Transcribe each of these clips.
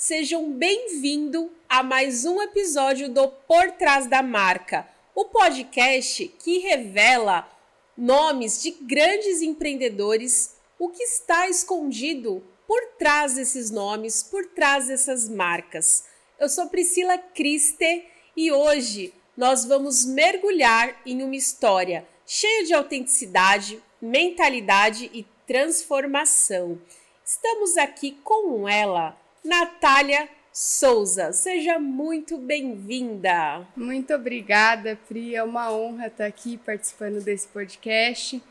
sejam bem-vindos a mais um episódio do Por Trás da Marca, o podcast que revela nomes de grandes empreendedores, o que está escondido por trás desses nomes, por trás dessas marcas. Eu sou Priscila Criste e hoje nós vamos mergulhar em uma história cheia de autenticidade, mentalidade e transformação. Estamos aqui com ela, Natália Souza. Seja muito bem-vinda. Muito obrigada, Pri. É uma honra estar aqui participando desse podcast.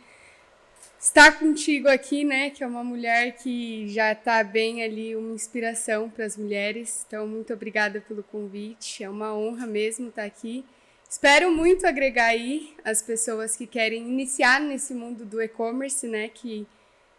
Estar contigo aqui, né, que é uma mulher que já está bem ali, uma inspiração para as mulheres. Então, muito obrigada pelo convite. É uma honra mesmo estar aqui. Espero muito agregar aí as pessoas que querem iniciar nesse mundo do e-commerce, né, que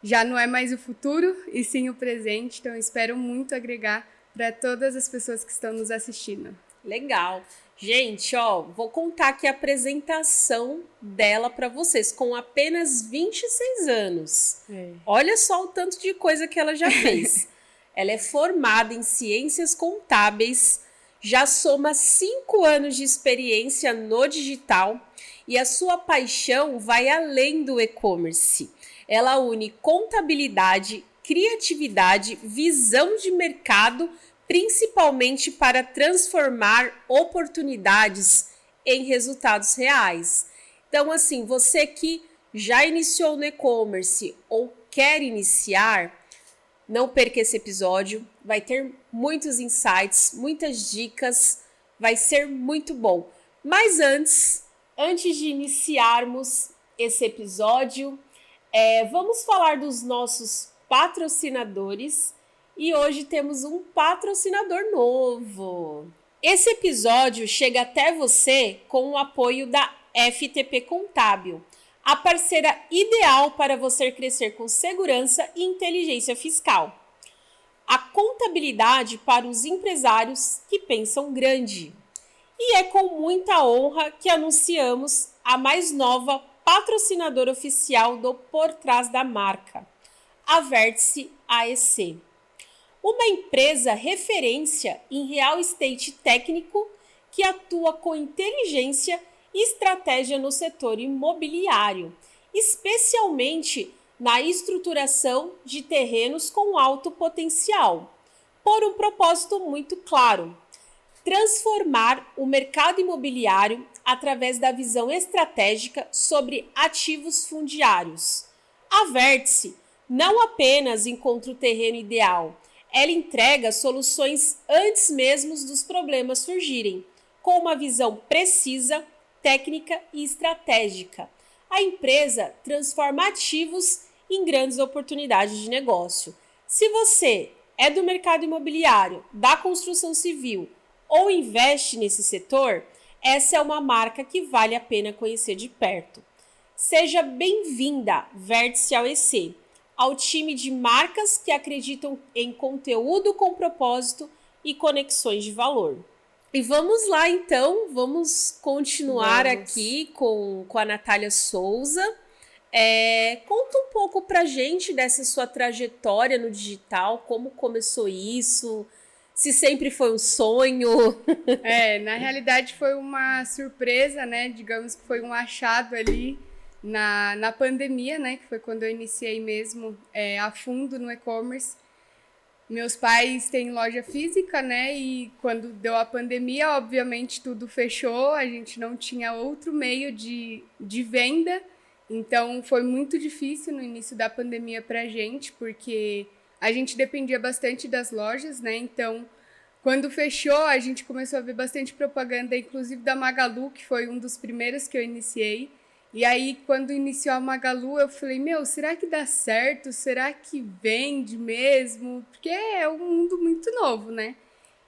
já não é mais o futuro, e sim o presente. Então, espero muito agregar para todas as pessoas que estão nos assistindo. Legal. Gente, vou contar aqui a apresentação dela para vocês, com apenas 26 anos. Olha só o tanto de coisa que ela já fez. Ela é formada em Ciências Contábeis, já soma 5 anos de experiência no digital e a sua paixão vai além do e-commerce. Ela une contabilidade, criatividade, visão de mercado, principalmente para transformar oportunidades em resultados reais. Então, assim, você que já iniciou no e-commerce ou quer iniciar, não perca esse episódio, vai ter muitos insights, muitas dicas, vai ser muito bom. Mas antes de iniciarmos esse episódio, vamos falar dos nossos patrocinadores e hoje temos um patrocinador novo. Esse episódio chega até você com o apoio da FTP Contábil, a parceira ideal para você crescer com segurança e inteligência fiscal. A contabilidade para os empresários que pensam grande. E é com muita honra que anunciamos a mais nova patrocinadora oficial do Por Trás da Marca, a Vértice AEC. Uma empresa referência em real estate técnico que atua com inteligência e estratégia no setor imobiliário, especialmente na estruturação de terrenos com alto potencial, por um propósito muito claro: transformar o mercado imobiliário através da visão estratégica sobre ativos fundiários. A Vértice não apenas encontra o terreno ideal, ela entrega soluções antes mesmo dos problemas surgirem, com uma visão precisa, técnica e estratégica. A empresa transforma ativos em grandes oportunidades de negócio. Se você é do mercado imobiliário, da construção civil ou investe nesse setor, essa é uma marca que vale a pena conhecer de perto. Seja bem-vinda, Vértice AEC, ao time de marcas que acreditam em conteúdo com propósito e conexões de valor. E vamos lá então, vamos continuar aqui com a Natália Souza. Conta um pouco pra gente dessa sua trajetória no digital, como começou isso, se sempre foi um sonho. Na realidade foi uma surpresa, né? Digamos que foi um achado ali na pandemia, né? Que foi quando eu iniciei mesmo a fundo no e-commerce. Meus pais têm loja física, né? E quando deu a pandemia, obviamente tudo fechou, a gente não tinha outro meio de venda. Então foi muito difícil no início da pandemia pra gente, porque a gente dependia bastante das lojas, né? Então, quando fechou, a gente começou a ver bastante propaganda, inclusive da Magalu, que foi um dos primeiros que eu iniciei. E aí, quando iniciou a Magalu, eu falei, será que dá certo? Será que vende mesmo? Porque é um mundo muito novo, né?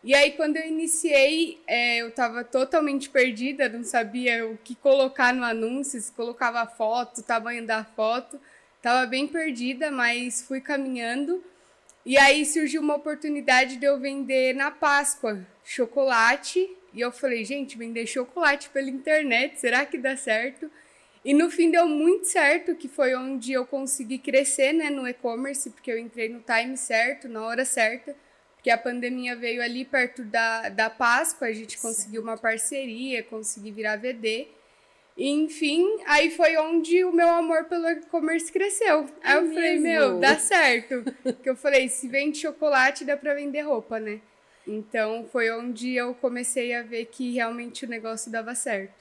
E aí, quando eu iniciei, eu estava totalmente perdida, não sabia o que colocar no anúncio, se colocava foto, o tamanho da foto. Estava bem perdida, mas fui caminhando. E aí surgiu uma oportunidade de eu vender na Páscoa chocolate. E eu falei, gente, vender chocolate pela internet, será que dá certo? E no fim deu muito certo, que foi onde eu consegui crescer, né, no e-commerce, porque eu entrei no time certo, na hora certa. porque a pandemia veio ali perto da Páscoa, a gente conseguiu uma parceria, consegui virar VD. Enfim, aí foi onde o meu amor pelo e-commerce cresceu. Aí eu falei, meu, dá certo. Porque eu falei, se vende chocolate, dá pra vender roupa, né? Então foi onde eu comecei a ver que realmente o negócio dava certo.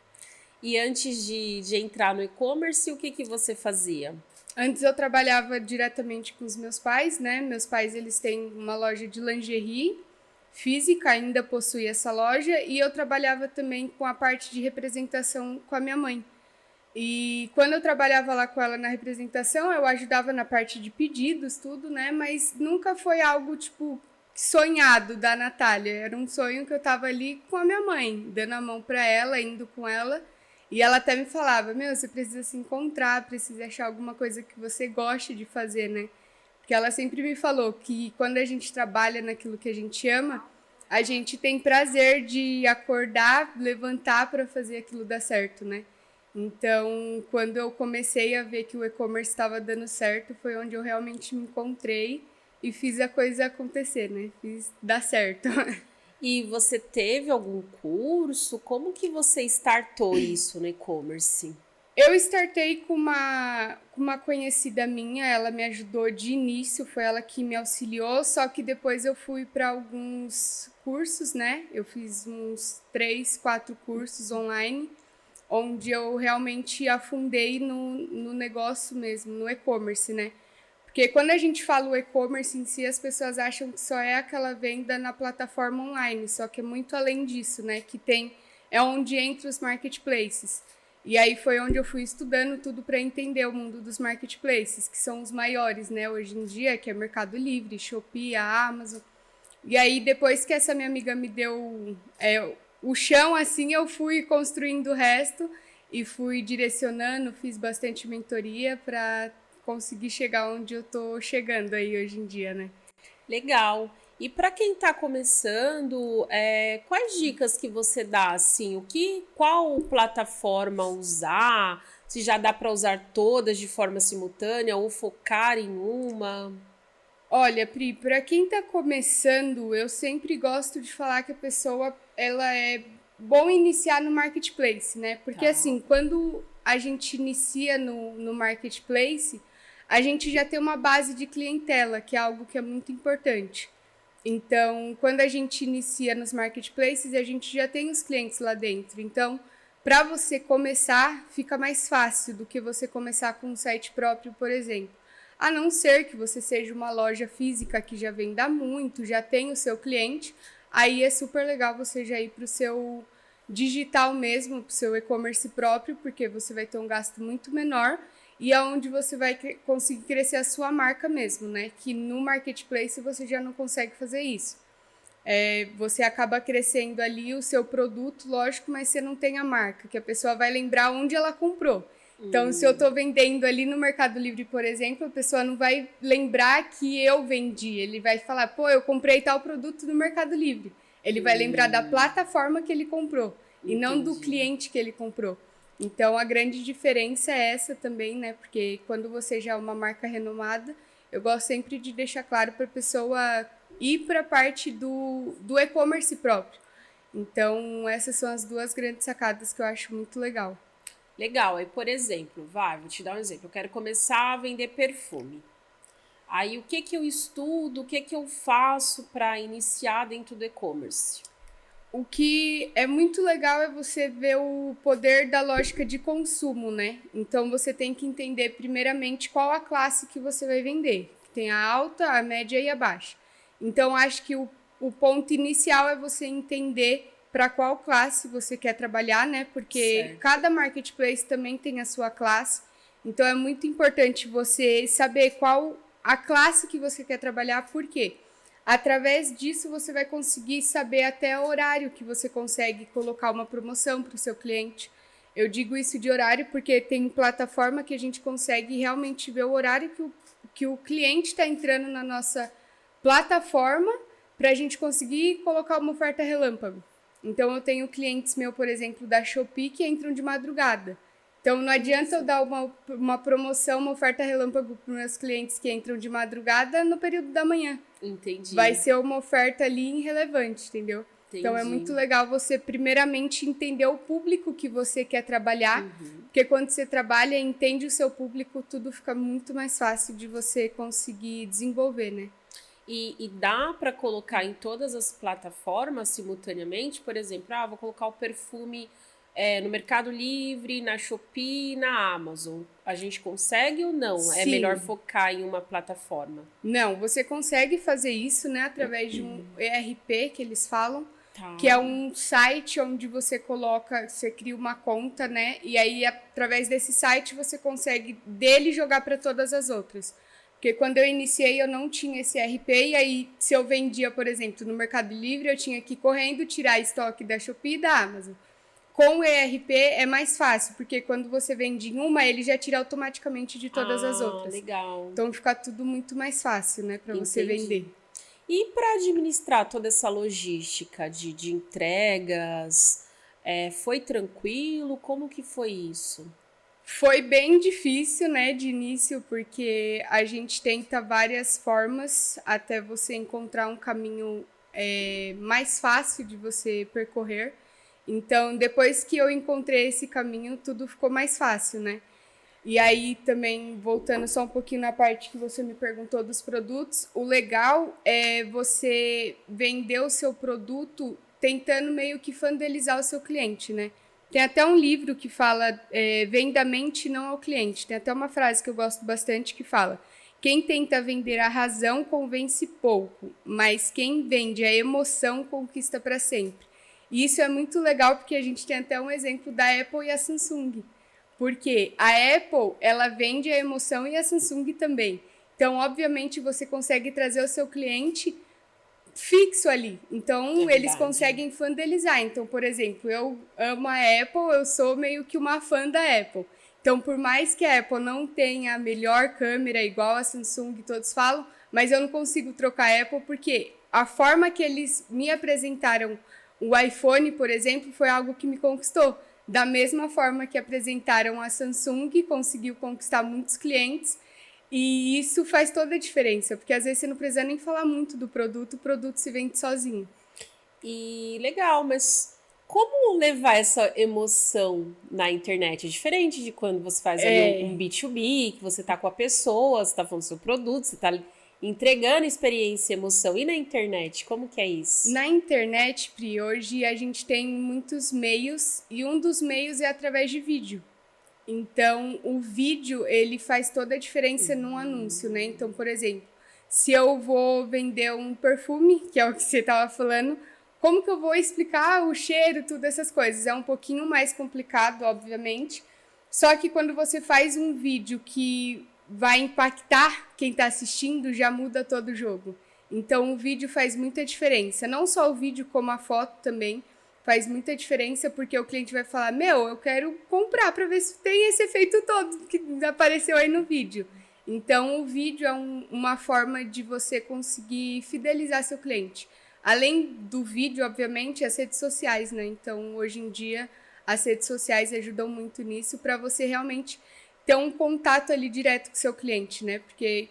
E antes de entrar no e-commerce, o que você fazia? Antes eu trabalhava diretamente com os meus pais, né? Meus pais, eles têm uma loja de lingerie física, ainda possui essa loja, e eu trabalhava também com a parte de representação com a minha mãe. E quando eu trabalhava lá com ela na representação, eu ajudava na parte de pedidos, tudo, né? Mas nunca foi algo, tipo, sonhado da Natália. Era um sonho que eu tava ali com a minha mãe, dando a mão pra ela, indo com ela. E ela até me falava, meu, você precisa se encontrar, precisa achar alguma coisa que você goste de fazer, né? Porque ela sempre me falou que quando a gente trabalha naquilo que a gente ama, a gente tem prazer de acordar, levantar para fazer aquilo dar certo, né? Então, quando eu comecei a ver que o e-commerce estava dando certo, foi onde eu realmente me encontrei e fiz a coisa acontecer, né? Fiz dar certo. E você teve algum curso? Como que você startou isso no e-commerce? Eu startei com uma conhecida minha, ela me ajudou de início, foi ela que me auxiliou, só que depois eu fui para alguns cursos, né? Eu fiz uns 3, 4 cursos online, onde eu realmente afundei no negócio mesmo, no e-commerce, né? Porque quando a gente fala o e-commerce em si, as pessoas acham que só é aquela venda na plataforma online, só que é muito além disso, né? É onde entra os marketplaces. E aí foi onde eu fui estudando tudo para entender o mundo dos marketplaces, que são os maiores, né, hoje em dia, que é Mercado Livre, Shopee, a Amazon. E aí depois que essa minha amiga me deu o chão, assim, eu fui construindo o resto e fui direcionando, fiz bastante mentoria para conseguir chegar onde eu tô chegando aí hoje em dia, né? Legal. E para quem está começando, quais dicas que você dá, assim, qual plataforma usar? Se já dá para usar todas de forma simultânea ou focar em uma? Olha, Pri, para quem tá começando, eu sempre gosto de falar que a pessoa, ela é bom iniciar no marketplace, né? Porque Tá. assim, quando a gente inicia no marketplace, a gente já tem uma base de clientela, que é algo que é muito importante. Então, quando a gente inicia nos marketplaces, a gente já tem os clientes lá dentro. Então, para você começar, fica mais fácil do que você começar com um site próprio, por exemplo. A não ser que você seja uma loja física que já venda muito, já tem o seu cliente, aí é super legal você já ir para o seu digital mesmo, para o seu e-commerce próprio, porque você vai ter um gasto muito menor e é onde você vai conseguir crescer a sua marca mesmo, né? Que no marketplace você já não consegue fazer isso. Você acaba crescendo ali o seu produto, lógico, mas você não tem a marca, que a pessoa vai lembrar onde ela comprou. Então, se eu estou vendendo ali no Mercado Livre, por exemplo, a pessoa não vai lembrar que eu vendi. Ele vai falar, pô, eu comprei tal produto no Mercado Livre. Ele vai lembrar da plataforma que ele comprou e não do cliente que ele comprou. Então, a grande diferença é essa também, né? Porque quando você já é uma marca renomada, eu gosto sempre de deixar claro para a pessoa ir para a parte do e-commerce próprio. Então, essas são as duas grandes sacadas que eu acho muito legal. Legal. Aí, por exemplo, vou te dar um exemplo. Eu quero começar a vender perfume. Aí, o que eu estudo, o que eu faço para iniciar dentro do e-commerce? O que é muito legal é você ver o poder da lógica de consumo, né? Então, você tem que entender primeiramente qual a classe que você vai vender. Tem a alta, a média e a baixa. Então, acho que o ponto inicial é você entender para qual classe você quer trabalhar, né? Porque cada marketplace também tem a sua classe. Então, é muito importante você saber qual a classe que você quer trabalhar, por quê? Através disso, você vai conseguir saber até o horário que você consegue colocar uma promoção para o seu cliente. Eu digo isso de horário porque tem plataforma que a gente consegue realmente ver o horário que o cliente está entrando na nossa plataforma para a gente conseguir colocar uma oferta relâmpago. Então, eu tenho clientes meus, por exemplo, da Shopee, que entram de madrugada. Então, não adianta eu dar uma promoção, uma oferta relâmpago para os meus clientes que entram de madrugada no período da manhã. Entendi. Vai ser uma oferta ali irrelevante, entendeu? Entendi. Então, é muito legal você, primeiramente, entender o público que você quer trabalhar. Porque quando você trabalha e entende o seu público, tudo fica muito mais fácil de você conseguir desenvolver, né? E dá para colocar em todas as plataformas simultaneamente? Por exemplo, vou colocar o perfume no Mercado Livre, na Shopee, na Amazon. A gente consegue ou não? Sim. É melhor focar em uma plataforma? Não, você consegue fazer isso, né, através de um ERP, que eles falam, Tá. que é um site onde você cria uma conta, né, e aí através desse site você consegue dele jogar para todas as outras. Porque quando eu iniciei eu não tinha esse ERP, e aí se eu vendia, por exemplo, no Mercado Livre, eu tinha que ir correndo tirar estoque da Shopee e da Amazon. Com o ERP é mais fácil, porque quando você vende em uma, ele já tira automaticamente de todas as outras. Legal. Então fica tudo muito mais fácil, né, para você vender. E para administrar toda essa logística de entregas, foi tranquilo? Como que foi isso? Foi bem difícil, né, de início, porque a gente tenta várias formas até você encontrar um caminho mais fácil de você percorrer. Então, depois que eu encontrei esse caminho, tudo ficou mais fácil, né? E aí, também, voltando só um pouquinho na parte que você me perguntou dos produtos, o legal é você vender o seu produto tentando meio que fidelizar o seu cliente, né? Tem até um livro que fala venda a mente, não ao cliente. Tem até uma frase que eu gosto bastante que fala: quem tenta vender a razão convence pouco, mas quem vende a emoção conquista para sempre. E isso é muito legal porque a gente tem até um exemplo da Apple e a Samsung. Porque a Apple, ela vende a emoção e a Samsung também. Então, obviamente, você consegue trazer o seu cliente fixo ali. Então, eles conseguem fidelizar. Então, por exemplo, eu amo a Apple, eu sou meio que uma fã da Apple. Então, por mais que a Apple não tenha a melhor câmera, igual a Samsung, todos falam, mas eu não consigo trocar a Apple porque a forma que eles me apresentaram o iPhone, por exemplo, foi algo que me conquistou. Da mesma forma que apresentaram a Samsung, conseguiu conquistar muitos clientes. E isso faz toda a diferença, porque às vezes você não precisa nem falar muito do produto, o produto se vende sozinho. E legal, mas como levar essa emoção na internet? É diferente de quando você faz ali um B2B, que você tá com a pessoa, você tá falando do seu produto, você tá entregando experiência e emoção. E na internet, como que é isso? Na internet, Pri, hoje a gente tem muitos meios e um dos meios é através de vídeo. Então, o vídeo, ele faz toda a diferença num anúncio, né? Então, por exemplo, se eu vou vender um perfume, que é o que você estava falando, como que eu vou explicar o cheiro, tudo essas coisas? É um pouquinho mais complicado, obviamente. Só que quando você faz um vídeo que vai impactar quem está assistindo, já muda todo o jogo. Então, o vídeo faz muita diferença. Não só o vídeo, como a foto também faz muita diferença, porque o cliente vai falar: meu, eu quero comprar para ver se tem esse efeito todo que apareceu aí no vídeo. Então, o vídeo é uma forma de você conseguir fidelizar seu cliente. Além do vídeo, obviamente, as redes sociais, né? Então, hoje em dia, as redes sociais ajudam muito nisso para você realmente ter um contato ali direto com o seu cliente, né? Porque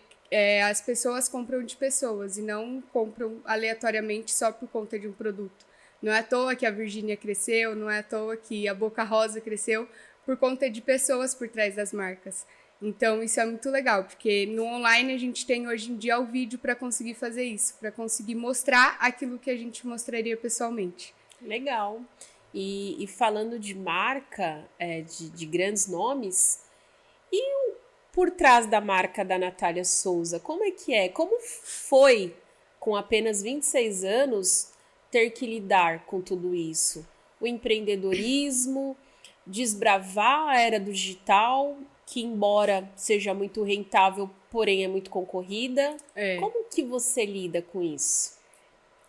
as pessoas compram de pessoas e não compram aleatoriamente só por conta de um produto. Não é à toa que a Virgínia cresceu, não é à toa que a Boca Rosa cresceu por conta de pessoas por trás das marcas. Então, isso é muito legal, porque no online a gente tem hoje em dia o vídeo para conseguir fazer isso, para conseguir mostrar aquilo que a gente mostraria pessoalmente. Legal. E falando de marca, de grandes nomes, e por trás da marca da Natália Souza, como é que é? Como foi, com apenas 26 anos, ter que lidar com tudo isso? O empreendedorismo, desbravar a era do digital, que embora seja muito rentável, porém é muito concorrida. Como que você lida com isso?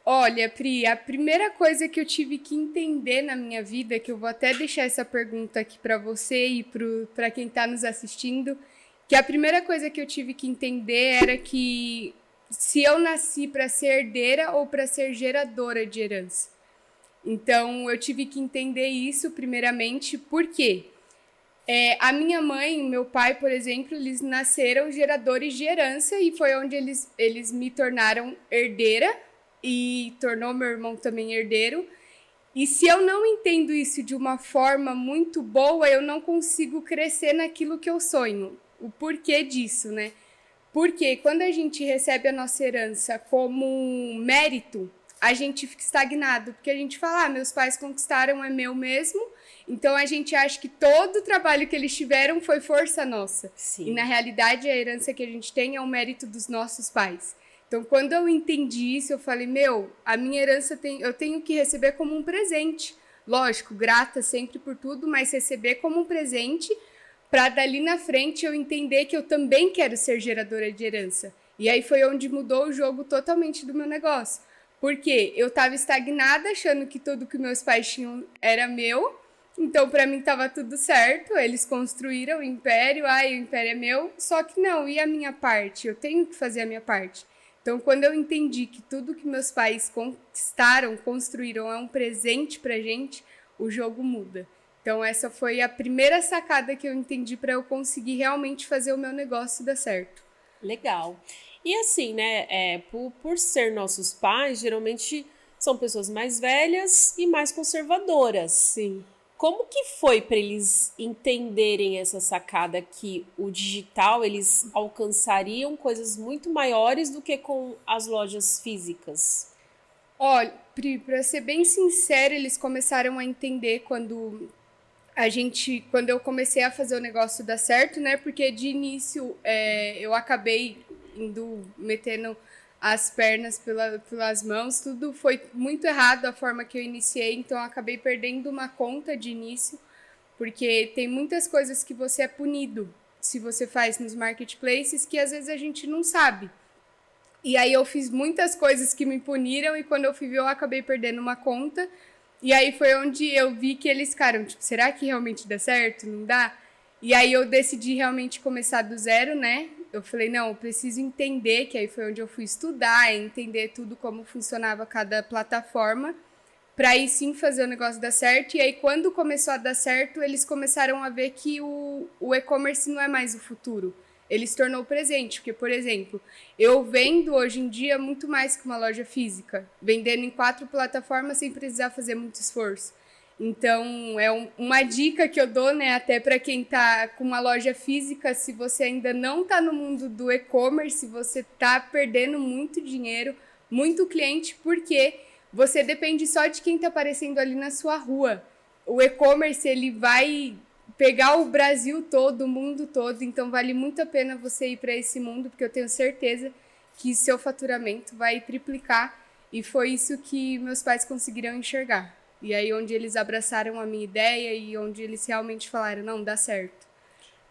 Olha, Pri, a primeira coisa que eu tive que entender na minha vida, que eu vou até deixar essa pergunta aqui para você e para quem está nos assistindo, que a primeira coisa que eu tive que entender era que se eu nasci para ser herdeira ou para ser geradora de herança. Então, eu tive que entender isso primeiramente. Por quê? A minha mãe e meu pai, por exemplo, eles nasceram geradores de herança e foi onde eles me tornaram herdeira e tornou meu irmão também herdeiro. E se eu não entendo isso de uma forma muito boa, eu não consigo crescer naquilo que eu sonho. O porquê disso, né? Porque quando a gente recebe a nossa herança como um mérito, a gente fica estagnado. Porque a gente fala, meus pais conquistaram, é meu mesmo. Então a gente acha que todo o trabalho que eles tiveram foi força nossa. Sim. E na realidade a herança que a gente tem é o mérito dos nossos pais. Então quando eu entendi isso, eu falei, a minha herança eu tenho que receber como um presente. Lógico, grata sempre por tudo, mas receber como um presente para dali na frente eu entender que eu também quero ser geradora de herança. E aí foi onde mudou o jogo totalmente do meu negócio. Porque eu estava estagnada, achando que tudo que meus pais tinham era meu. Então, para mim, estava tudo certo. Eles construíram o império, o império é meu. Só que não, e a minha parte? Eu tenho que fazer a minha parte. Então, quando eu entendi que tudo que meus pais conquistaram, construíram, é um presente pra gente, o jogo muda. Então, essa foi a primeira sacada que eu entendi para eu conseguir realmente fazer o meu negócio dar certo. Legal. E assim, né, por ser nossos pais, geralmente são pessoas mais velhas e mais conservadoras. Sim. Como que foi para eles entenderem essa sacada que o digital, eles alcançariam coisas muito maiores do que com as lojas físicas? Olha, Pri, para ser bem sincera, eles começaram a entender quando eu comecei a fazer o negócio dar certo, né? Porque de início eu acabei metendo as pernas pelas mãos, tudo foi muito errado a forma que eu iniciei, então eu acabei perdendo uma conta de início, porque tem muitas coisas que você é punido se você faz nos marketplaces que às vezes a gente não sabe. E aí eu fiz muitas coisas que me puniram e quando eu fui ver eu acabei perdendo uma conta. E aí foi onde eu vi que eles ficaram, tipo, será que realmente dá certo? Não dá? E aí eu decidi realmente começar do zero, né? Eu falei, não, eu preciso entender, que aí foi onde eu fui estudar, entender tudo como funcionava cada plataforma, para aí sim fazer o negócio dar certo. E aí quando começou a dar certo, eles começaram a ver que o e-commerce não é mais o futuro. Ele se tornou presente, porque, por exemplo, eu vendo hoje em dia muito mais que uma loja física, vendendo em 4 plataformas sem precisar fazer muito esforço. Então, é uma dica que eu dou, né, até para quem está com uma loja física, se você ainda não está no mundo do e-commerce, você está perdendo muito dinheiro, muito cliente, porque você depende só de quem está aparecendo ali na sua rua. O e-commerce, ele vai pegar o Brasil todo, o mundo todo, então vale muito a pena você ir para esse mundo, porque eu tenho certeza que seu faturamento vai triplicar, e foi isso que meus pais conseguiram enxergar. E aí onde eles abraçaram a minha ideia e onde eles realmente falaram, não, dá certo.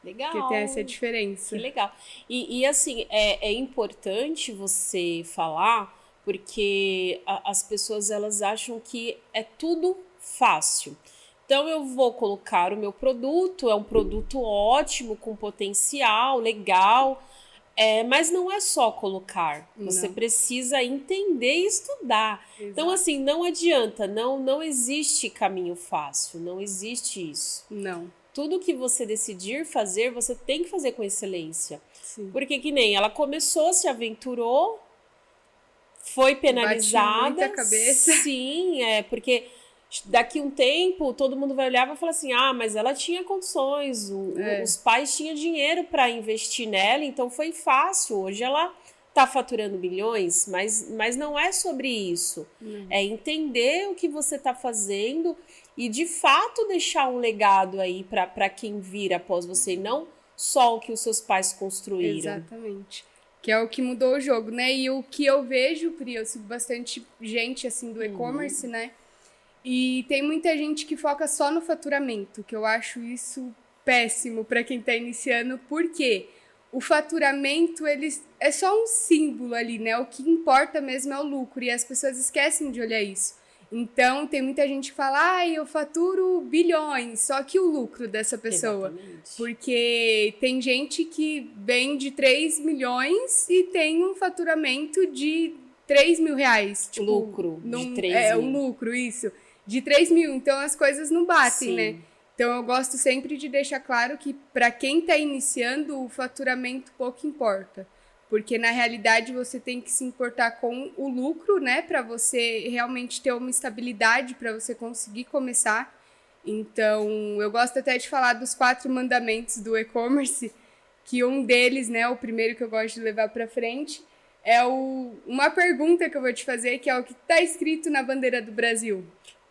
Legal. Porque tem essa diferença. Que legal. E assim, é importante você falar, porque as pessoas, elas acham que é tudo fácil. Então, eu vou colocar o meu produto, é um produto ótimo, com potencial, legal, mas não é só colocar. Você precisa entender e estudar. Exato. Então, assim, não adianta, não existe caminho fácil, não existe isso. Não. Tudo que você decidir fazer, você tem que fazer com excelência. Sim. Porque que nem ela começou, se aventurou, foi penalizada. Bati muita cabeça. Sim, porque daqui um tempo todo mundo vai olhar e vai falar assim, mas ela tinha condições, os pais tinham dinheiro para investir nela, então foi fácil. Hoje ela está faturando milhões, mas não é sobre isso. É entender o que você está fazendo e de fato deixar um legado aí para quem vir após você, não só o que os seus pais construíram. Exatamente. Que é o que mudou o jogo, né? E o que eu vejo, Pri, eu sigo bastante gente assim do e-commerce, né? E tem muita gente que foca só no faturamento, que eu acho isso péssimo para quem está iniciando, porque o faturamento é só um símbolo ali, né? O que importa mesmo é o lucro, e as pessoas esquecem de olhar isso. Então, tem muita gente que fala, eu faturo bilhões, só que o lucro dessa pessoa. Exatamente. Porque tem gente que vende 3 milhões e tem um faturamento de 3 mil reais. Tipo, lucro de 3 mil. Um lucro, isso. De 3 mil, então as coisas não batem, Sim. né? Então, eu gosto sempre de deixar claro que, para quem está iniciando, o faturamento pouco importa. Porque, na realidade, você tem que se importar com o lucro, né? Para você realmente ter uma estabilidade, para você conseguir começar. Então, eu gosto até de falar dos 4 mandamentos do e-commerce, que um deles, né, o primeiro que eu gosto de levar para frente, é uma pergunta que eu vou te fazer, que é o que está escrito na bandeira do Brasil.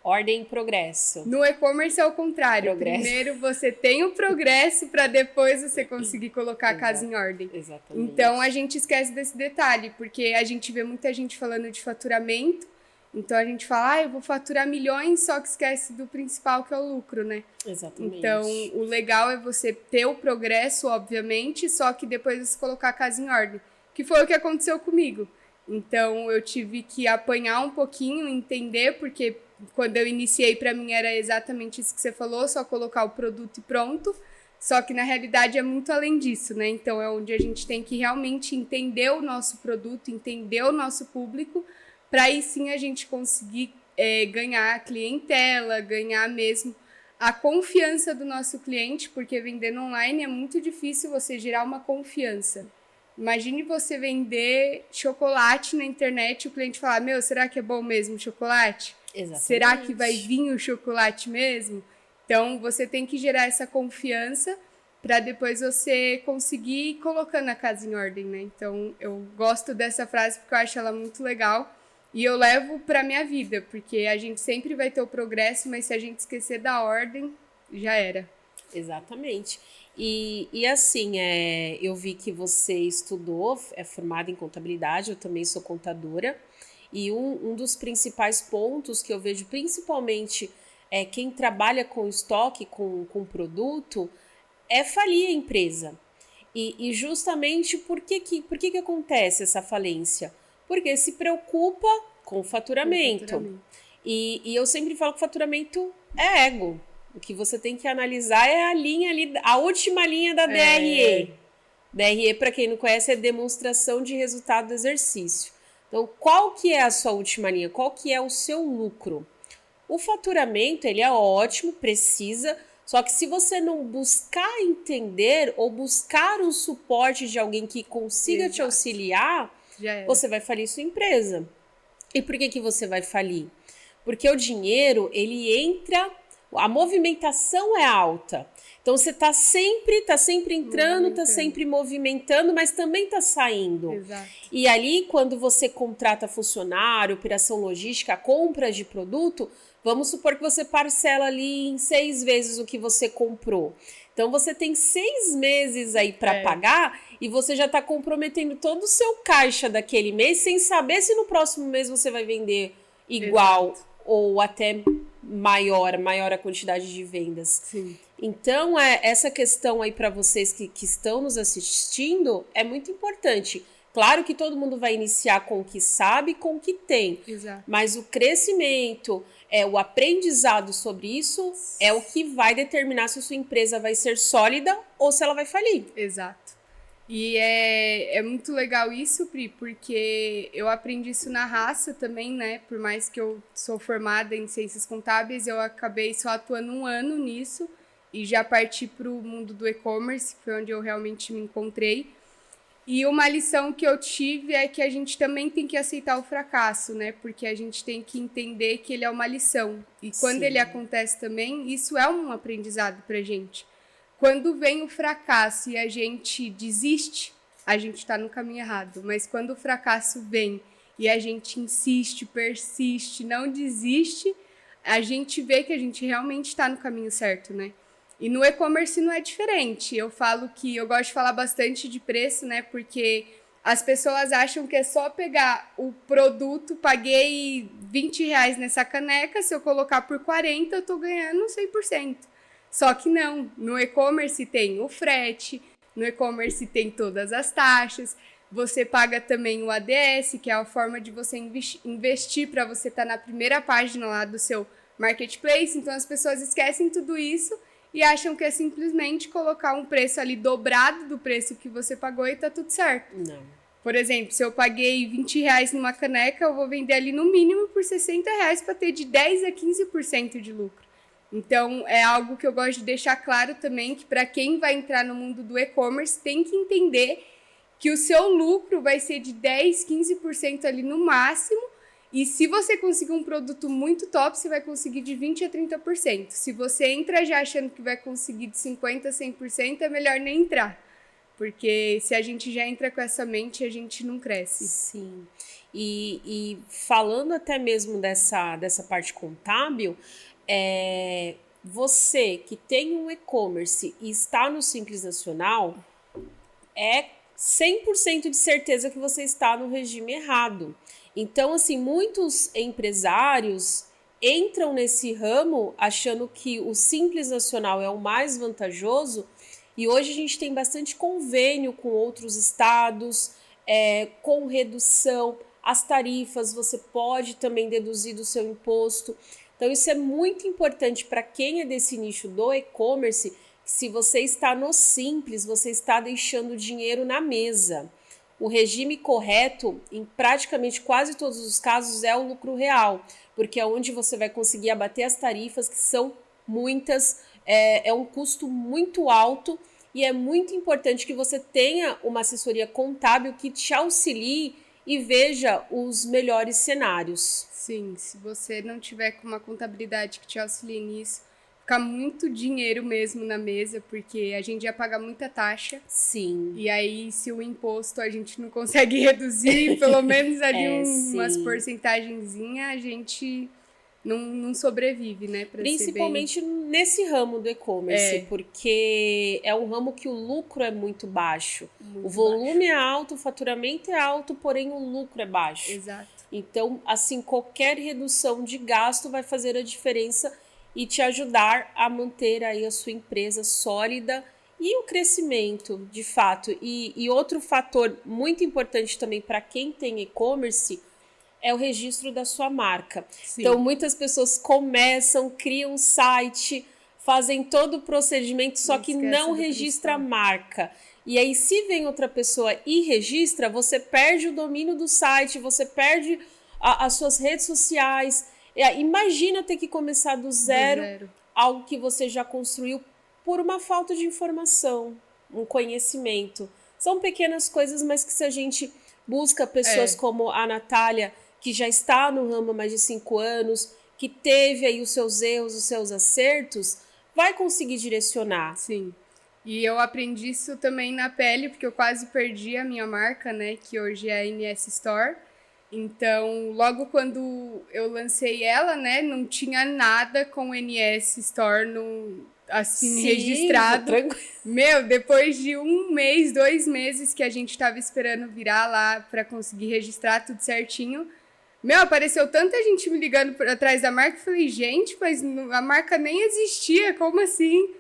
Ordem e progresso. No e-commerce é o contrário. Progresso. Primeiro você tem o progresso para depois você conseguir colocar a casa em ordem. Exatamente. Então a gente esquece desse detalhe, porque a gente vê muita gente falando de faturamento. Então a gente fala, eu vou faturar milhões, só que esquece do principal, que é o lucro, né? Exatamente. Então o legal é você ter o progresso, obviamente, só que depois você colocar a casa em ordem. Que foi o que aconteceu comigo. Então eu tive que apanhar um pouquinho, entender, porque quando eu iniciei, para mim era exatamente isso que você falou, só colocar o produto e pronto. Só que na realidade é muito além disso, né? Então é onde a gente tem que realmente entender o nosso produto, entender o nosso público, para aí sim a gente conseguir ganhar a clientela, ganhar mesmo a confiança do nosso cliente, porque vendendo online é muito difícil você gerar uma confiança. Imagine você vender chocolate na internet e o cliente falar, será que é bom mesmo o chocolate? Exatamente. Será que vai vir o chocolate mesmo? Então, você tem que gerar essa confiança para depois você conseguir ir colocando a casa em ordem, né? Então, eu gosto dessa frase porque eu acho ela muito legal e eu levo para minha vida, porque a gente sempre vai ter o progresso, mas se a gente esquecer da ordem, já era. Exatamente. E assim, eu vi que você estudou, é formada em contabilidade, eu também sou contadora. E um dos principais pontos que eu vejo, principalmente quem trabalha com estoque, com produto, é falir a empresa. E justamente por que acontece essa falência? Porque se preocupa com o faturamento. E eu sempre falo que faturamento é ego. O que você tem que analisar é a linha ali, a última linha da DRE. DRE, para quem não conhece, é demonstração de resultado do exercício. Então, qual que é a sua última linha? Qual que é o seu lucro? O faturamento, ele é ótimo, precisa, só que se você não buscar entender ou buscar um suporte de alguém que consiga te auxiliar, você vai falir sua empresa. E por que você vai falir? Porque o dinheiro, ele entra, a movimentação é alta. Então, você está sempre entrando, está sempre movimentando, mas também está saindo. Exato. E ali, quando você contrata funcionário, operação logística, compra de produto, vamos supor que você parcela ali em 6 vezes o que você comprou. Então, você tem 6 meses aí para pagar e você já está comprometendo todo o seu caixa daquele mês sem saber se no próximo mês você vai vender igual ou até maior a quantidade de vendas. Sim. Então, essa questão aí para vocês que estão nos assistindo é muito importante. Claro que todo mundo vai iniciar com o que sabe, com o que tem. Exato. Mas o crescimento, o aprendizado sobre isso é o que vai determinar se a sua empresa vai ser sólida ou se ela vai falir. Exato. E é muito legal isso, Pri, porque eu aprendi isso na raça também, né? Por mais que eu sou formada em ciências contábeis, eu acabei só atuando 1 ano nisso e já parti para o mundo do e-commerce, que foi onde eu realmente me encontrei. E uma lição que eu tive é que a gente também tem que aceitar o fracasso, né? Porque a gente tem que entender que ele é uma lição. E quando ele acontece também, isso é um aprendizado pra gente. Quando vem o fracasso e a gente desiste, a gente está no caminho errado. Mas quando o fracasso vem e a gente insiste, persiste, não desiste, a gente vê que a gente realmente está no caminho certo, né? E no e-commerce não é diferente. Eu falo que eu gosto de falar bastante de preço, né? Porque as pessoas acham que é só pegar o produto, paguei R$20 nessa caneca, se eu colocar por 40, eu tô ganhando 100%. Só que não. No e-commerce tem o frete, no e-commerce tem todas as taxas, você paga também o ADS, que é a forma de você investir para você estar na primeira página lá do seu marketplace. Então as pessoas esquecem tudo isso e acham que é simplesmente colocar um preço ali dobrado do preço que você pagou e tá tudo certo. Não. Por exemplo, se eu paguei R$20 numa caneca, eu vou vender ali no mínimo por R$60 para ter de 10% a 15% de lucro. Então, é algo que eu gosto de deixar claro também, que para quem vai entrar no mundo do e-commerce, tem que entender que o seu lucro vai ser de 10, 15% ali no máximo, e se você conseguir um produto muito top, você vai conseguir de 20 a 30%. Se você entra já achando que vai conseguir de 50 a 100%, é melhor nem entrar. Porque se a gente já entra com essa mente, a gente não cresce. Sim. E falando até mesmo dessa parte contábil, você que tem um e-commerce e está no Simples Nacional, é 100% de certeza que você está no regime errado. Então, assim, muitos empresários entram nesse ramo achando que o Simples Nacional é o mais vantajoso, e hoje a gente tem bastante convênio com outros estados, com redução, as tarifas, você pode também deduzir do seu imposto. Então, isso é muito importante para quem é desse nicho do e-commerce. Se você está no Simples, você está deixando dinheiro na mesa. O regime correto, em praticamente quase todos os casos, é o lucro real, porque é onde você vai conseguir abater as tarifas, que são muitas, é um custo muito alto, e é muito importante que você tenha uma assessoria contábil que te auxilie e veja os melhores cenários. Sim, se você não tiver com uma contabilidade que te auxilie nisso, fica muito dinheiro mesmo na mesa, porque a gente já paga muita taxa. Sim. E aí, se o imposto a gente não consegue reduzir, pelo menos ali umas porcentagenzinhas, a gente não sobrevive, né? Principalmente nesse ramo do e-commerce, porque é um ramo que o lucro é muito baixo. O volume é alto, o faturamento é alto, porém o lucro é baixo. Exato. Então, assim, qualquer redução de gasto vai fazer a diferença e te ajudar a manter aí a sua empresa sólida e o crescimento, de fato. E outro fator muito importante também para quem tem e-commerce é o registro da sua marca. Sim. Então, muitas pessoas começam, criam um site, fazem todo o procedimento, só que não registra a marca. E aí, se vem outra pessoa e registra, você perde o domínio do site, você perde as suas redes sociais. Imagina ter que começar do zero algo que você já construiu por uma falta de informação, um conhecimento. São pequenas coisas, mas que se a gente busca pessoas como a Natália, que já está no ramo há mais de 5 anos, que teve aí os seus erros, os seus acertos, vai conseguir direcionar. Sim. E eu aprendi isso também na pele, porque eu quase perdi a minha marca, né? Que hoje é a NS Store. Então, logo quando eu lancei ela, né? Não tinha nada com NS Store registrado. Meu, depois de 1 mês, 2 meses que a gente tava esperando virar lá para conseguir registrar tudo certinho, apareceu tanta gente me ligando por atrás da marca, eu falei, gente, mas a marca nem existia, como assim?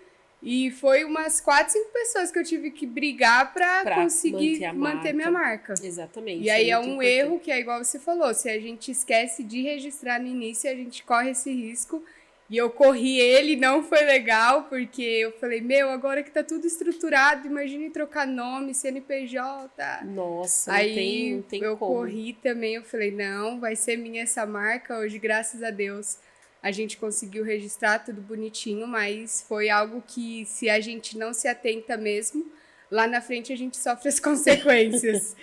E foi umas 4, 5 pessoas que eu tive que brigar pra conseguir manter minha marca. Exatamente. E aí é um erro que é igual você falou, se a gente esquece de registrar no início, a gente corre esse risco. E eu corri ele, não foi legal, porque eu falei, agora que tá tudo estruturado, imagine trocar nome, CNPJ. Nossa, aí não tem eu como. corri também, eu falei, não, vai ser minha essa marca. Hoje, graças a Deus, a gente conseguiu registrar tudo bonitinho, mas foi algo que, se a gente não se atenta mesmo, lá na frente a gente sofre as consequências.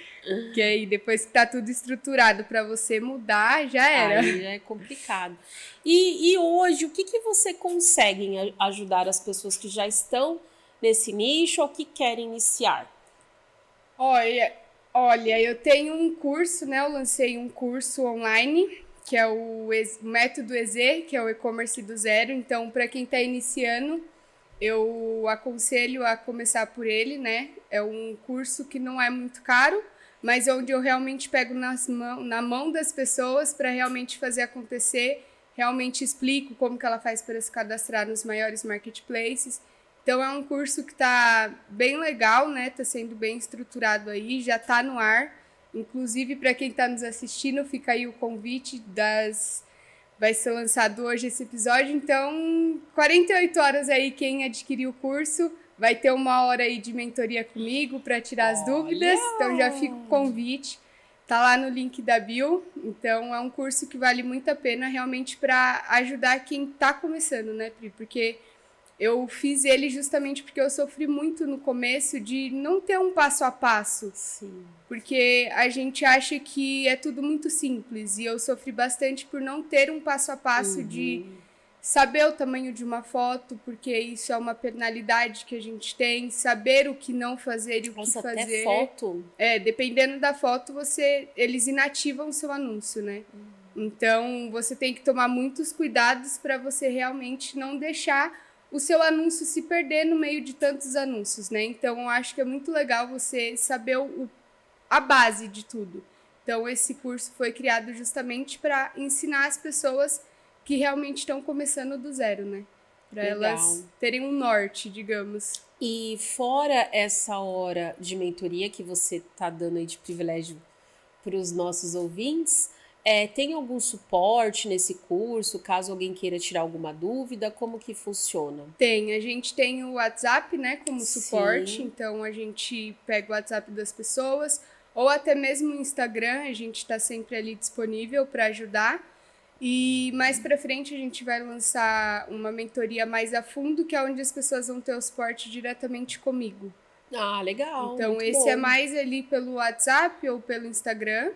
Que aí, depois que tá tudo estruturado para você mudar, já era. Aí já é complicado. E hoje, o que você consegue ajudar as pessoas que já estão nesse nicho ou que querem iniciar? Olha, eu tenho um curso, né? Eu lancei um curso online, que é o Método EZ, que é o e-commerce do zero. Então, para quem está iniciando, eu aconselho a começar por ele, né? É um curso que não é muito caro, mas onde eu realmente pego na mão das pessoas para realmente fazer acontecer, realmente explico como que ela faz para se cadastrar nos maiores marketplaces. Então, é um curso que está bem legal, né? Está sendo bem estruturado aí, já está no ar. Inclusive, para quem está nos assistindo, fica aí o convite vai ser lançado hoje esse episódio, então 48 horas aí quem adquirir o curso vai ter 1 hora aí de mentoria comigo para tirar as dúvidas, então já fica o convite. Tá lá no link da bio, então é um curso que vale muito a pena realmente para ajudar quem tá começando, né, Pri? Porque eu fiz ele justamente porque eu sofri muito no começo de não ter um passo a passo. Sim. Porque a gente acha que é tudo muito simples e eu sofri bastante por não ter um passo a passo de saber o tamanho de uma foto, porque isso é uma penalidade que a gente tem, saber o que não fazer e o que fazer. Até foto? Dependendo da foto, eles inativam o seu anúncio, né? Então, você tem que tomar muitos cuidados para você realmente não deixar o seu anúncio se perder no meio de tantos anúncios, né? Então, eu acho que é muito legal você saber a base de tudo. Então, esse curso foi criado justamente para ensinar as pessoas que realmente estão começando do zero, né? Para elas terem um norte, digamos. E fora essa hora de mentoria que você está dando aí de privilégio para os nossos ouvintes, tem algum suporte nesse curso, caso alguém queira tirar alguma dúvida? Como que funciona? Tem, a gente tem o WhatsApp, né, como suporte, então a gente pega o WhatsApp das pessoas, ou até mesmo o Instagram, a gente está sempre ali disponível para ajudar. E mais para frente a gente vai lançar uma mentoria mais a fundo, que é onde as pessoas vão ter o suporte diretamente comigo. Ah, legal. Então esse é mais ali pelo WhatsApp ou pelo Instagram.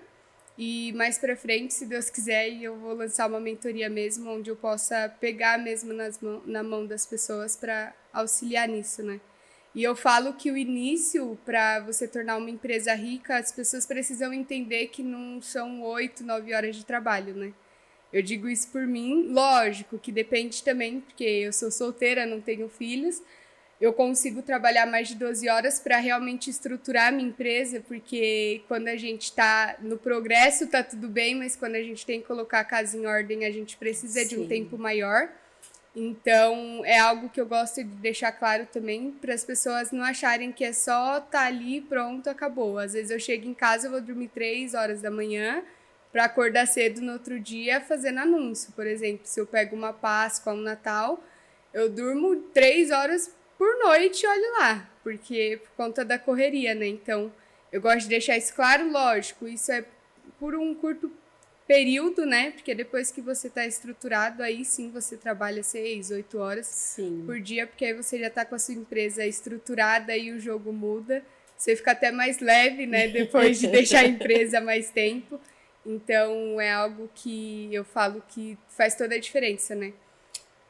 E mais para frente, se Deus quiser, eu vou lançar uma mentoria mesmo, onde eu possa pegar mesmo na mão das pessoas para auxiliar nisso, né? E eu falo que o início, para você tornar uma empresa rica, as pessoas precisam entender que não são 8, 9 horas de trabalho, né? Eu digo isso por mim, lógico que depende também, porque eu sou solteira, não tenho filhos. Eu consigo trabalhar mais de 12 horas para realmente estruturar a minha empresa, porque quando a gente está no progresso, tá tudo bem, mas quando a gente tem que colocar a casa em ordem, a gente precisa de um tempo maior. Então, é algo que eu gosto de deixar claro também, para as pessoas não acharem que é só tá ali, pronto, acabou. Às vezes eu chego em casa, eu vou dormir 3 horas da manhã, para acordar cedo no outro dia fazendo anúncio. Por exemplo, se eu pego uma Páscoa, um Natal, eu durmo 3 horas por noite, olha lá, porque por conta da correria, né? Então, eu gosto de deixar isso claro, lógico, isso é por um curto período, né? Porque depois que você está estruturado, aí sim você trabalha 6, 8 horas por dia, porque aí você já está com a sua empresa estruturada e o jogo muda. Você fica até mais leve, né? Depois de deixar a empresa mais tempo. Então, é algo que eu falo que faz toda a diferença, né?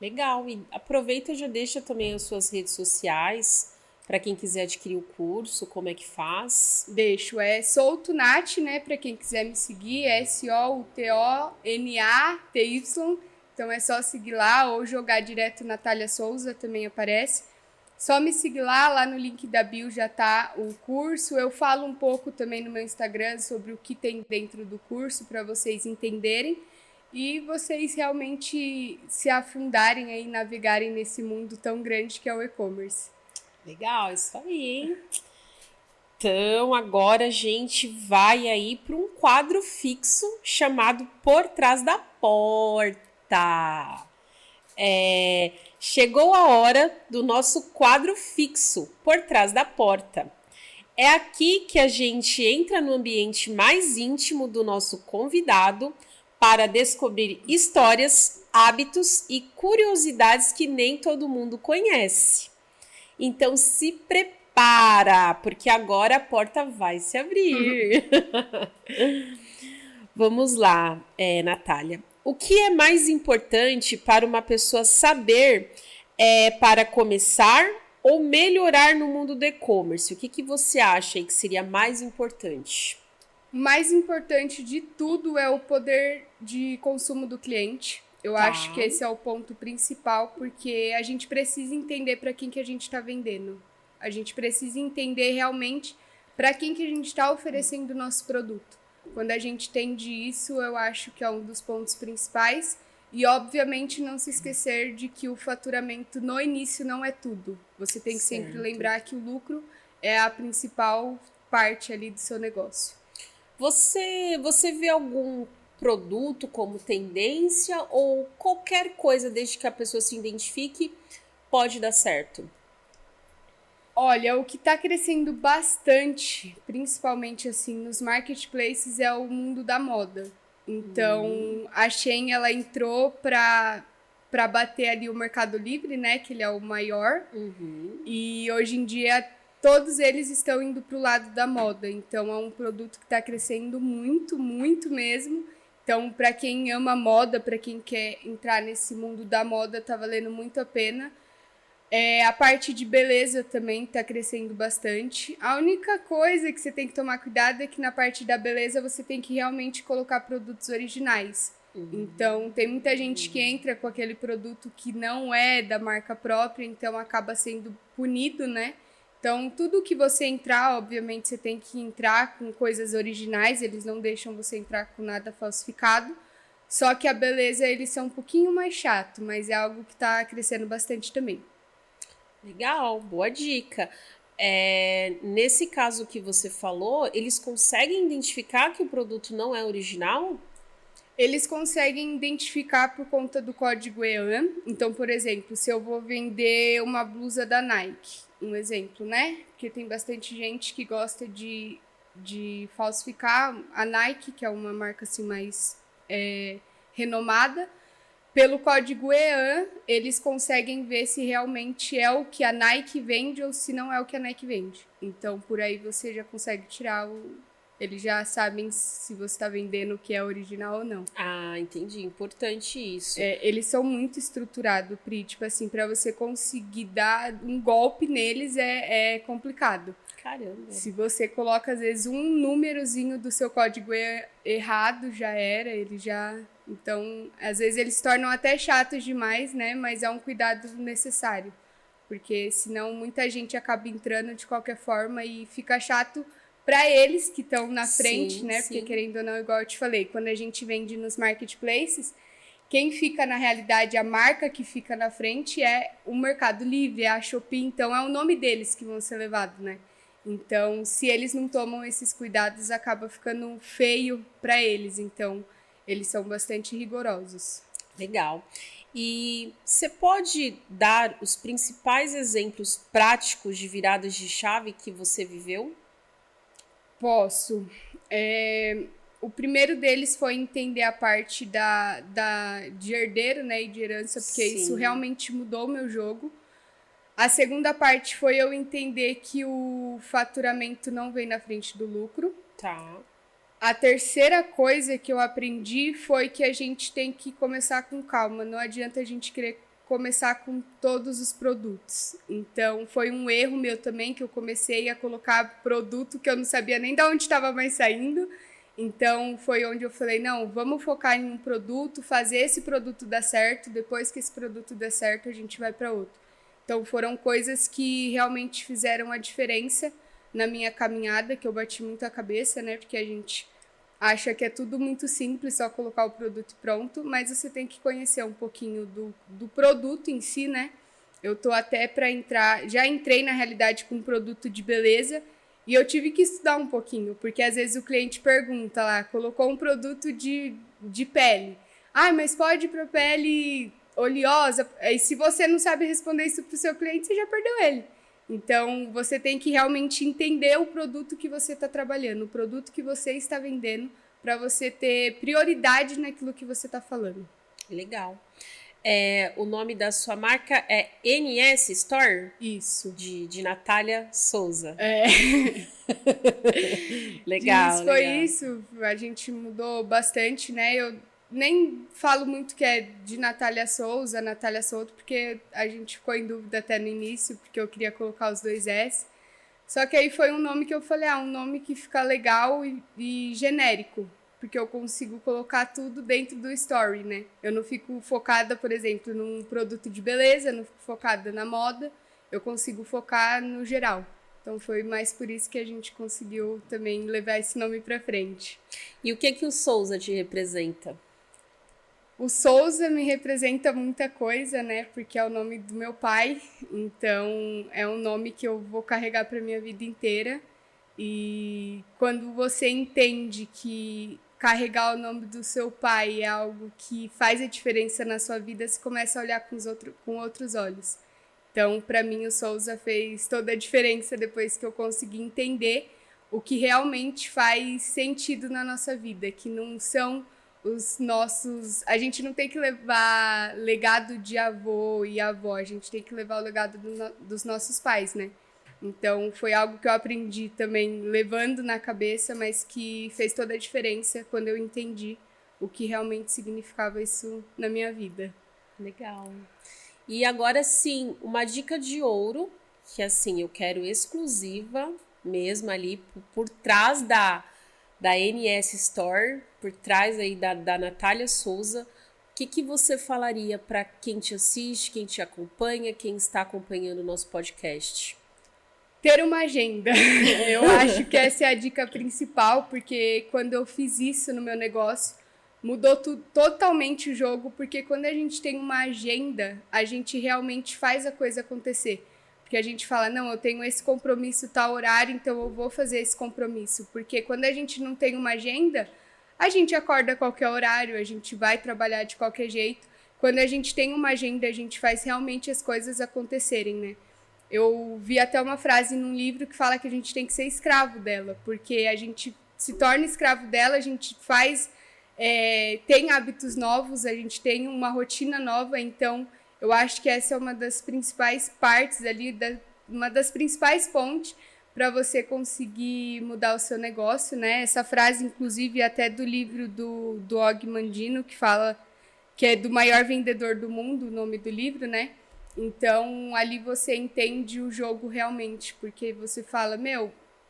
Legal. E aproveita e já deixa também as suas redes sociais para quem quiser adquirir o curso, como é que faz? Deixo. É Soutonat, né? Para quem quiser me seguir, é SOUTONATY. Então, é só seguir lá ou jogar direto Natália Souza, também aparece. Só me seguir lá no link da bio já tá o curso. Eu falo um pouco também no meu Instagram sobre o que tem dentro do curso para vocês entenderem e vocês realmente se afundarem aí, navegarem nesse mundo tão grande que é o e-commerce. Legal, isso aí, hein? Então, agora a gente vai aí para um quadro fixo chamado Por Trás da Porta. Chegou a hora do nosso quadro fixo, Por Trás da Porta. É aqui que a gente entra no ambiente mais íntimo do nosso convidado para descobrir histórias, hábitos e curiosidades que nem todo mundo conhece. Então se prepara, porque agora a porta vai se abrir. Vamos lá, Natália. O que é mais importante para uma pessoa saber para começar ou melhorar no mundo do e-commerce? O que você acha aí que seria mais importante? O mais importante de tudo é o poder de consumo do cliente. Eu acho que esse é o ponto principal, porque a gente precisa entender para quem que a gente está vendendo. A gente precisa entender realmente para quem que a gente está oferecendo o nosso produto. Quando a gente entende isso, eu acho que é um dos pontos principais. E, obviamente, não se esquecer de que o faturamento no início não é tudo. Você tem que sempre lembrar que o lucro é a principal parte ali do seu negócio. Você vê algum produto como tendência ou qualquer coisa, desde que a pessoa se identifique, pode dar certo? Olha, o que está crescendo bastante, principalmente assim nos marketplaces, é o mundo da moda. Então, a Shein, ela entrou para bater ali o Mercado Livre, né, que ele é o maior. E hoje em dia todos eles estão indo para o lado da moda. Então, é um produto que está crescendo muito, muito mesmo. Então, para quem ama moda, para quem quer entrar nesse mundo da moda, tá valendo muito a pena. A parte de beleza também está crescendo bastante. A única coisa que você tem que tomar cuidado é que na parte da beleza você tem que realmente colocar produtos originais. Então, tem muita gente que entra com aquele produto que não é da marca própria, então acaba sendo punido, né? Então, tudo que você entrar, obviamente, você tem que entrar com coisas originais, eles não deixam você entrar com nada falsificado. Só que a beleza, eles são um pouquinho mais chato, mas é algo que está crescendo bastante também. Legal, boa dica. Nesse caso que você falou, eles conseguem identificar que o produto não é original? Eles conseguem identificar por conta do código EAN. Então, por exemplo, se eu vou vender uma blusa da Nike, um exemplo, né? Porque tem bastante gente que gosta de falsificar a Nike, que é uma marca assim mais renomada. Pelo código EAN, eles conseguem ver se realmente é o que a Nike vende ou se não é o que a Nike vende. Então, por aí você já consegue tirar Eles já sabem se você está vendendo o que é original ou não. Ah, entendi. Importante isso. Eles são muito estruturados, Pri. Tipo assim, para você conseguir dar um golpe neles é complicado. Caramba. Se você coloca, às vezes, um númerozinho do seu código errado, já era, ele já... Então, às vezes eles se tornam até chatos demais, né? Mas é um cuidado necessário. Porque senão muita gente acaba entrando de qualquer forma e fica chato para eles que estão na frente, né? Porque querendo ou não, igual eu te falei, quando a gente vende nos marketplaces, quem fica na realidade, a marca que fica na frente é o Mercado Livre, é a Shopee. Então, é o nome deles que vão ser levados, né? Então, se eles não tomam esses cuidados, acaba ficando feio para eles. Então, eles são bastante rigorosos. Legal. E você pode dar os principais exemplos práticos de viradas de chave que você viveu? Posso. O primeiro deles foi entender a parte de herdeiro, né, e de herança, porque isso realmente mudou o meu jogo. A segunda parte foi eu entender que o faturamento não vem na frente do lucro. Tá. A terceira coisa que eu aprendi foi que a gente tem que começar com calma. Não adianta a gente querer começar com todos os produtos. Então, foi um erro meu também, que eu comecei a colocar produto que eu não sabia nem de onde estava mais saindo. Então, foi onde eu falei, não, vamos focar em um produto, fazer esse produto dar certo. Depois que esse produto der certo, a gente vai para outro. Então, foram coisas que realmente fizeram a diferença na minha caminhada, que eu bati muito a cabeça, né? Porque a gente acha que é tudo muito simples, só colocar o produto pronto, mas você tem que conhecer um pouquinho do produto em si, né? Eu tô até para entrar, já entrei na realidade com um produto de beleza e eu tive que estudar um pouquinho, porque às vezes o cliente pergunta lá, colocou um produto de pele. Ah, mas pode ir para pele oleosa? E se você não sabe responder isso para o seu cliente, você já perdeu ele. Então, você tem que realmente entender o produto que você está trabalhando, o produto que você está vendendo, para você ter prioridade naquilo que você está falando. Legal. O nome da sua marca é NS Store? Isso. De Natália Souza. Legal, foi isso. A gente mudou bastante, né? Eu nem falo muito que é de Natália Souza, Natália Souto, porque a gente ficou em dúvida até no início, porque eu queria colocar os 2 S. Só que aí foi um nome que eu falei, um nome que fica legal e genérico, porque eu consigo colocar tudo dentro do story, né? Eu não fico focada, por exemplo, num produto de beleza, não fico focada na moda, eu consigo focar no geral. Então foi mais por isso que a gente conseguiu também levar esse nome para frente. E o que o Souza te representa? O Souza me representa muita coisa, né? Porque é o nome do meu pai, então é um nome que eu vou carregar para minha vida inteira. E quando você entende que carregar o nome do seu pai é algo que faz a diferença na sua vida, você começa a olhar com outros olhos. Então, para mim, o Souza fez toda a diferença depois que eu consegui entender o que realmente faz sentido na nossa vida, que não são os nossos... A gente não tem que levar legado de avô e avó, a gente tem que levar o legado dos nossos pais, né? Então, foi algo que eu aprendi também levando na cabeça, mas que fez toda a diferença quando eu entendi o que realmente significava isso na minha vida. Legal. E agora sim, uma dica de ouro, que assim, eu quero exclusiva mesmo ali por trás da NS Store, por trás aí da Natália Souza. O que você falaria para quem te assiste, quem te acompanha, quem está acompanhando o nosso podcast? Ter uma agenda. Eu acho que essa é a dica principal, porque quando eu fiz isso no meu negócio, mudou totalmente o jogo, porque quando a gente tem uma agenda, a gente realmente faz a coisa acontecer. Porque a gente fala, não, eu tenho esse compromisso tal horário, então eu vou fazer esse compromisso. Porque quando a gente não tem uma agenda, a gente acorda a qualquer horário, a gente vai trabalhar de qualquer jeito. Quando a gente tem uma agenda, a gente faz realmente as coisas acontecerem, né? Eu vi até uma frase num livro que fala que a gente tem que ser escravo dela, porque a gente se torna escravo dela, a gente faz... tem hábitos novos, a gente tem uma rotina nova, então eu acho que essa é uma das principais partes ali, uma das principais pontes para você conseguir mudar o seu negócio, né? Essa frase, inclusive, até do livro do Og Mandino, que fala que é do maior vendedor do mundo, o nome do livro, né? Então, ali você entende o jogo realmente, porque você fala,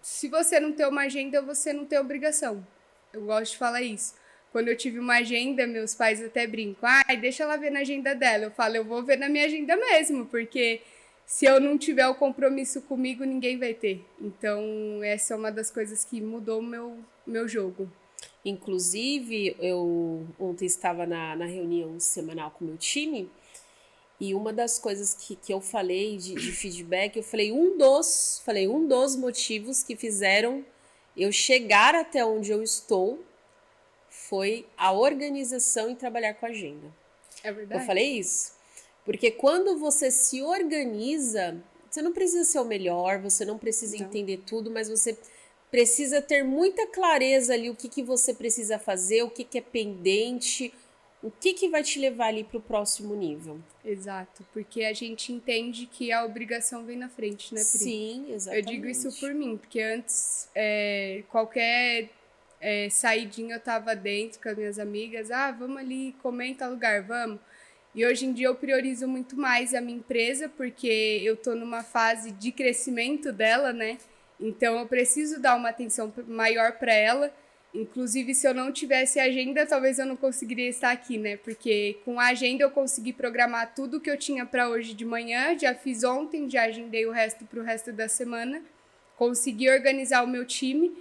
se você não tem uma agenda, você não tem obrigação. Eu gosto de falar isso. Quando eu tive uma agenda, meus pais até brincam, deixa ela ver na agenda dela. Eu falo, eu vou ver na minha agenda mesmo, porque se eu não tiver o compromisso comigo, ninguém vai ter. Então, essa é uma das coisas que mudou o meu jogo. Inclusive, eu ontem estava na reunião semanal com o meu time, e uma das coisas que eu falei de feedback, eu falei um dos motivos que fizeram eu chegar até onde eu estou foi a organização e trabalhar com agenda. É verdade. Eu falei isso. Porque quando você se organiza, você não precisa ser o melhor, você não precisa entender tudo, mas você precisa ter muita clareza ali o que você precisa fazer, o que é pendente, o que vai te levar ali para o próximo nível. Exato, porque a gente entende que a obrigação vem na frente, né, Pri? Sim, exatamente. Eu digo isso por mim, porque antes, qualquer saidinha eu tava dentro com as minhas amigas, vamos ali comer em tal lugar, vamos. E hoje em dia eu priorizo muito mais a minha empresa, porque eu tô numa fase de crescimento dela, né? Então eu preciso dar uma atenção maior para ela. Inclusive, se eu não tivesse agenda, talvez eu não conseguiria estar aqui, né? Porque com a agenda eu consegui programar tudo que eu tinha para hoje de manhã, já fiz ontem, já agendei o resto para o resto da semana, consegui organizar o meu time.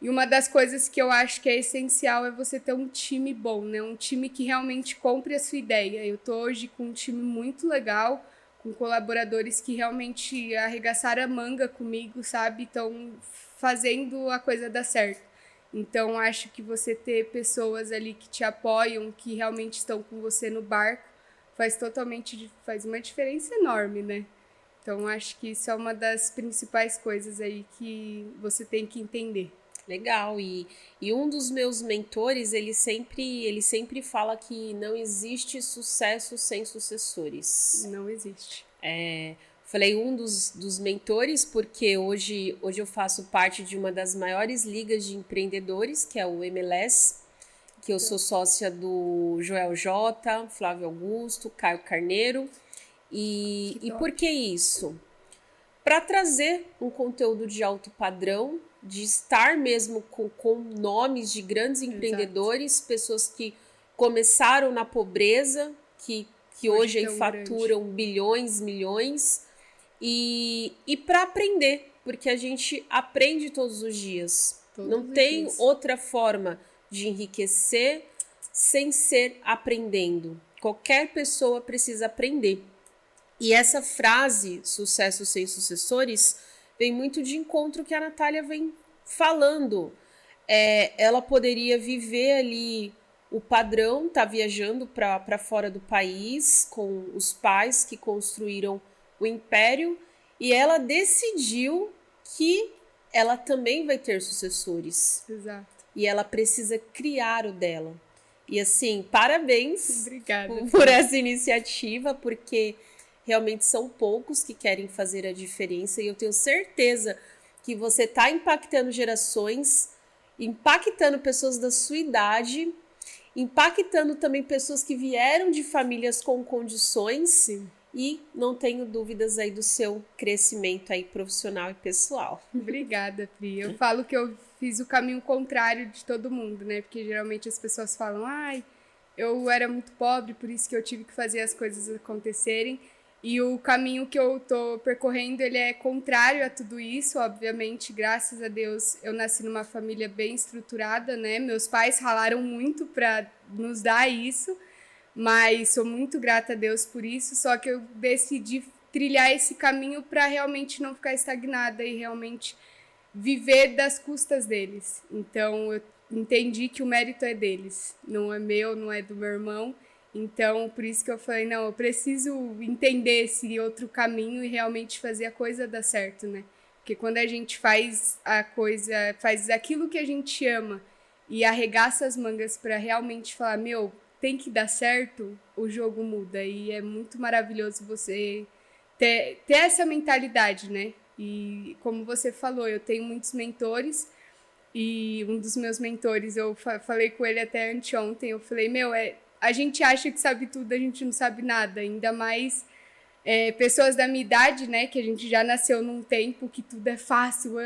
E uma das coisas que eu acho que é essencial é você ter um time bom, né? Um time que realmente compre a sua ideia. Eu tô hoje com um time muito legal, com colaboradores que realmente arregaçaram a manga comigo, sabe? Estão fazendo a coisa dar certo. Então, acho que você ter pessoas ali que te apoiam, que realmente estão com você no barco, faz uma diferença enorme, né? Então, acho que isso é uma das principais coisas aí que você tem que entender. Legal, e um dos meus mentores, ele sempre fala que não existe sucesso sem sucessores. Não existe. Falei um dos mentores porque hoje eu faço parte de uma das maiores ligas de empreendedores, que é o MLS, que eu sou sócia do Joel J, Flávio Augusto, Caio Carneiro. E por que isso? Para trazer um conteúdo de alto padrão, de estar mesmo com nomes de grandes empreendedores, pessoas que começaram na pobreza, que hoje aí faturam bilhões, milhões, e para aprender, porque a gente aprende todos os dias. Não tem outra forma de enriquecer sem ser aprendendo. Qualquer pessoa precisa aprender. E essa frase, sucesso sem sucessores, vem muito de encontro que a Natália vem falando. Ela poderia viver ali o padrão, tá viajando para fora do país com os pais que construíram o império, e ela decidiu que ela também vai ter sucessores. Exato. E ela precisa criar o dela. E assim, parabéns por essa iniciativa, porque realmente são poucos que querem fazer a diferença, e eu tenho certeza que você está impactando gerações, impactando pessoas da sua idade, impactando também pessoas que vieram de famílias com condições. Sim. E não tenho dúvidas aí do seu crescimento aí profissional e pessoal. Obrigada, Pri. Eu falo que eu fiz o caminho contrário de todo mundo, né? Porque geralmente as pessoas falam, ai, eu era muito pobre, por isso que eu tive que fazer as coisas acontecerem. E o caminho que eu tô percorrendo, ele é contrário a tudo isso. Obviamente, graças a Deus, eu nasci numa família bem estruturada, né? Meus pais ralaram muito para nos dar isso, mas sou muito grata a Deus por isso. Só que eu decidi trilhar esse caminho para realmente não ficar estagnada e realmente viver das custas deles. Então, eu entendi que o mérito é deles, não é meu, não é do meu irmão. Então, por isso que eu falei, não, eu preciso entender esse outro caminho e realmente fazer a coisa dar certo, né? Porque quando a gente faz a coisa, faz aquilo que a gente ama e arregaça as mangas para realmente falar, meu, tem que dar certo, o jogo muda. E é muito maravilhoso você ter essa mentalidade, né? E como você falou, eu tenho muitos mentores e um dos meus mentores, eu falei com ele até anteontem, eu falei, meu, a gente acha que sabe tudo, a gente não sabe nada, ainda mais pessoas da minha idade, né, que a gente já nasceu num tempo que tudo é fácil,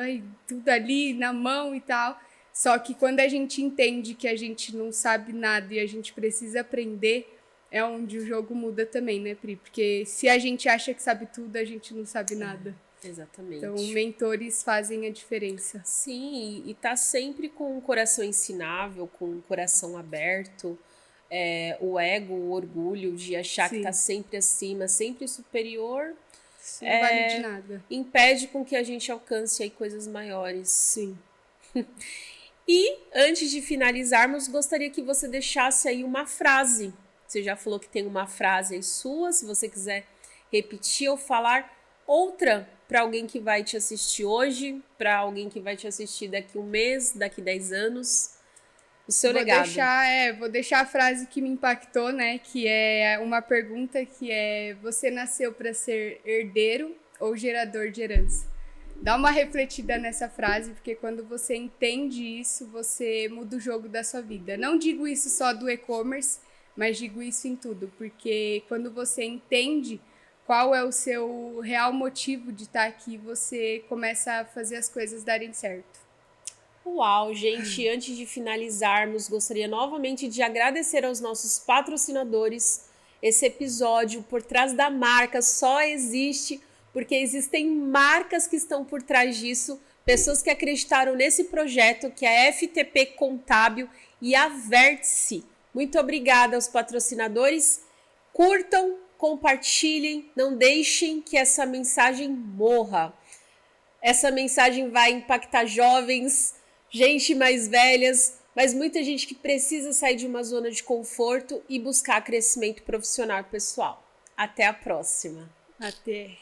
tudo ali na mão e tal, só que quando a gente entende que a gente não sabe nada e a gente precisa aprender, é onde o jogo muda também, né, Pri? Porque se a gente acha que sabe tudo, a gente não sabe nada. Exatamente. Então, mentores fazem a diferença. Sim, e tá sempre com o coração ensinável, com o coração aberto, o ego, o orgulho de achar que tá sempre acima, sempre superior, isso não vale de nada. Impede com que a gente alcance aí coisas maiores. Sim. E, antes de finalizarmos, gostaria que você deixasse aí uma frase. Você já falou que tem uma frase aí sua, se você quiser repetir ou falar outra para alguém que vai te assistir hoje, para alguém que vai te assistir daqui 1 mês, daqui 10 anos, o seu legado. Vou deixar a frase que me impactou, né, que é uma pergunta que é: você nasceu para ser herdeiro ou gerador de herança? Dá uma refletida nessa frase, porque quando você entende isso, você muda o jogo da sua vida. Não digo isso só do e-commerce, mas digo isso em tudo, porque quando você entende qual é o seu real motivo de estar aqui, você começa a fazer as coisas darem certo. Uau, gente, antes de finalizarmos, gostaria novamente de agradecer aos nossos patrocinadores. Esse episódio, Por Trás da Marca, só existe porque existem marcas que estão por trás disso, pessoas que acreditaram nesse projeto, que é a FTP Contábil e a Vértice. Muito obrigada aos patrocinadores. Curtam, compartilhem, não deixem que essa mensagem morra. Essa mensagem vai impactar jovens, gente mais velhas, mas muita gente que precisa sair de uma zona de conforto e buscar crescimento profissional e pessoal. Até a próxima. Até.